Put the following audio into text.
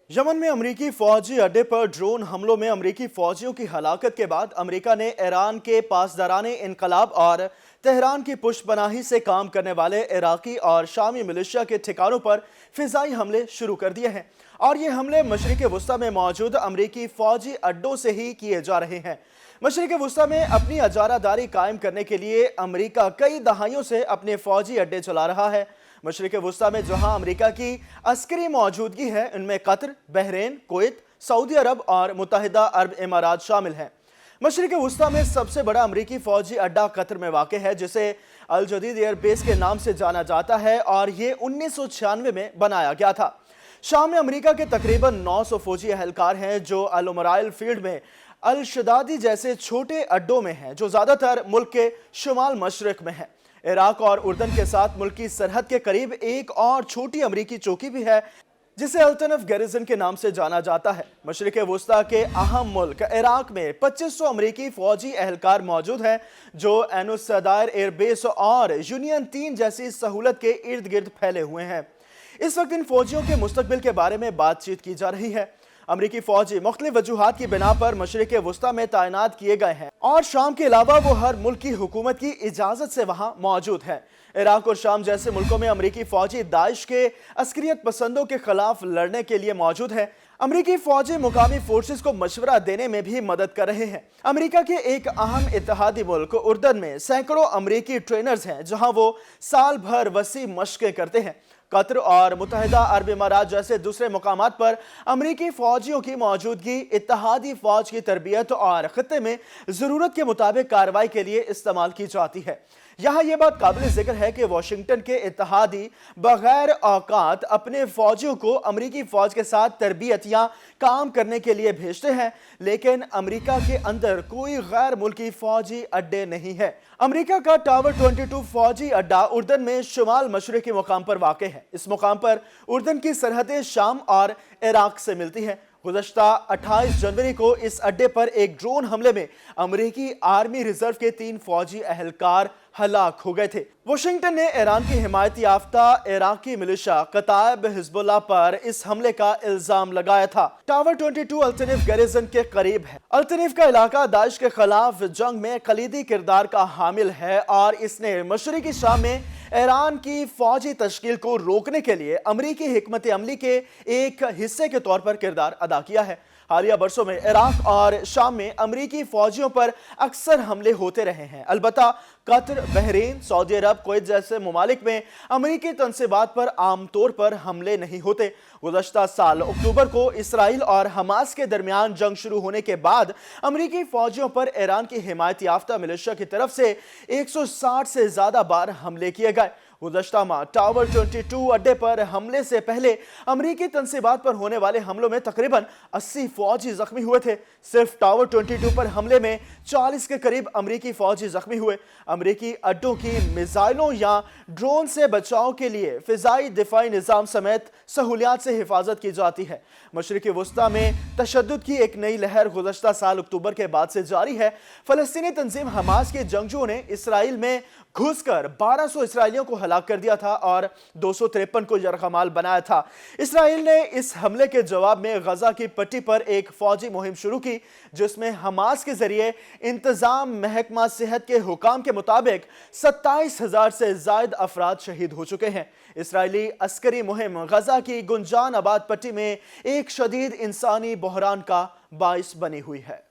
Yemen में अमरीकी फौजी अड्डे पर ड्रोन हमलों में अमरीकी फौजियों की हलाकत के बाद अमरीका ने ईरान के पासदाराने इनकलाब और तेहरान की पुष्पनाही से काम करने वाले इराकी और शामी मिलिशिया के ठिकानों पर फिजाई हमले शुरू कर दिए हैं। और ये हमले मशरिक़ वुस्ता में मौजूद अमरीकी फौजी अड्डों से ही किए जा रहे हैं। मशरिक़ वुस्ता में अपनी अजारादारी कायम करने के लिए अमरीका कई दहाइयों से अपने फौजी अड्डे चला रहा है। मशरिक़ वुस्ता में जहां अमरीका की अस्करी मौजूदगी है, इनमें कतर, बहरीन, कुवैत, सऊदी अरब और मुत्तहिदा अरब इमारात शामिल हैं। मशरिक़ वुस्ता में सबसे बड़ा अमरीकी फौजी अड्डा कतर में वाक़ है, जिसे अल जदीद एयरबेस के नाम से जाना जाता है और ये 1996 में बनाया गया था। शाम में अमरीका के तकरीबन 900 फौजी अहलकार हैं जो अल उमराइल फील्ड में अल शदादी जैसे छोटे अड्डों में हैं, जो ज़्यादातर मुल्क के शुमाल मशरिक़ में हैं। इराक और उर्दन के साथ मुल्क की सरहद के करीब एक और छोटी अमरीकी चौकी भी है, जिसे अल्तनफ गैरिसन के नाम से जाना जाता है। मशरिक़ वुस्ता के अहम मुल्क इराक में 2500 अमरीकी फौजी अहलकार मौजूद हैं, जो एनुसदायर एयरबेस और यूनियन 3 जैसी सहूलत के इर्द गिर्द फैले हुए हैं। इस वक्त इन फौजियों के मुस्तकबिल के बारे में बातचीत की जा रही है। अमरीकी फौजी मुख्तलिफ वजूहात की बिना पर मशरिक़ वुस्ता में तैनात किए गए हैं और शाम के अलावा वो हर मुल्क की हुकूमत की इजाज़त से वहाँ मौजूद है। इराक और शाम जैसे मुल्कों में अमरीकी फौजी दाइश के अस्करियत पसंदों के खिलाफ लड़ने के लिए मौजूद है। अमरीकी फौजी मुकामी फोर्सेस को मशवरा देने में भी मदद कर रहे हैं। अमरीका के एक अहम इत्तेहादी मुल्क उर्दन में सैकड़ों अमरीकी ट्रेनर्स हैं, जहां वो साल भर वसी मशक़ें करते हैं। कतर और मुत्तहिदा अरब इमारात जैसे दूसरे मुकामात पर अमरीकी फौजियों की मौजूदगी इत्तेहादी फौज की तरबियत और खित्ते में ज़रूरत के मुताबिक कार्रवाई के लिए इस्तेमाल की जाती है। यहाँ यह बात काबिल जिक्र है कि वाशिंगटन के इत्तेहादी बगैर औकात अपने फौजियों को अमरीकी फौज के साथ तरबियत या काम करने के लिए भेजते हैं, लेकिन अमरीका के अंदर कोई गैर मुल्की फौजी अड्डे नहीं है। अमरीका का टावर 22 फौजी अड्डा उर्दन में शुमाल मशरिक़ी मुकाम पर वाक़ है। इस मुकाम पर उर्दन की सरहदें शाम और इराक से मिलती हैं। गुज़श्ता 28 जनवरी को इस अड्डे पर एक ड्रोन हमले में अमरीकी आर्मी रिजर्व के 3 फौजी अहलकार हलाक हो गए थे। वाशिंगटन ने ईरान की हिमायत याफ्ता इराकी मिलिशिया कताइब हिजबुल्लाह पर इस हमले का इल्जाम लगाया था। टावर 22 अल्तनिफ गैरिसन के करीब है। अल्तनिफ का इलाका दाइश के खिलाफ जंग में कलीदी किरदार का हामिल है और इसने मशरिकी शाम में ईरान की फौजी तश्कील को रोकने के लिए अमरीकी हिकमत अमली के एक हिस्से के तौर पर किरदार अदा किया है। हालिया बरसों में इराक और शाम में अमरीकी फौजियों पर अक्सर हमले होते रहे हैं। अलबत्ता कतर, बहरीन, सऊदी अरब, कुवैत जैसे ममालिक में अमरीकी तनसीबात पर आमतौर पर हमले नहीं होते। गुज़श्ता साल अक्टूबर को इसराइल और हमास के दरमियान जंग शुरू होने के बाद अमरीकी फौजियों पर ईरान की हिमायत याफ्ता मिलिशिया की तरफ से 160 से ज़्यादा बार हमले किए गए। गुज़श्ता माह टावर 22 अड्डे पर हमले से पहले अमरीकी तनसीबात पर होने वाले हमलों में तकरीबन 80 फौजी जख्मी हुए थे। सिर्फ टावर 22 पर हमले में 40 के करीब अमरीकी फौजी जख्मी हुए। अमरीकी अड्डों की मिसाइलों या ड्रोन से बचाव के लिए फिजाई दिफाई निज़ाम समेत सहूलियात से हिफाजत की जाती है। मशरिक़ वुस्ता में तशद्दुद की एक नई लहर गुज़श्ता साल अक्टूबर के बाद से जारी है। फ़लस्तीनी तंजीम हमास के जंगजुओं ने इसराइल में घुसकर 1200 इसराइलियों को हलाक कर दिया था और 253 को यरगमाल बनाया था। इसराइल ने इस हमले के जवाब में गजा की पट्टी पर एक फौजी मुहिम शुरू की, जिसमें हमास के जरिए इंतजाम महकमा सेहत के हुकाम के मुताबिक 27,000 से ज्यादा अफराद शहीद हो चुके हैं। इसराइली अस्करी मुहिम गजा की गुंजान आबाद पट्टी में एक शदीद इंसानी बहरान का बाइस बनी हुई है।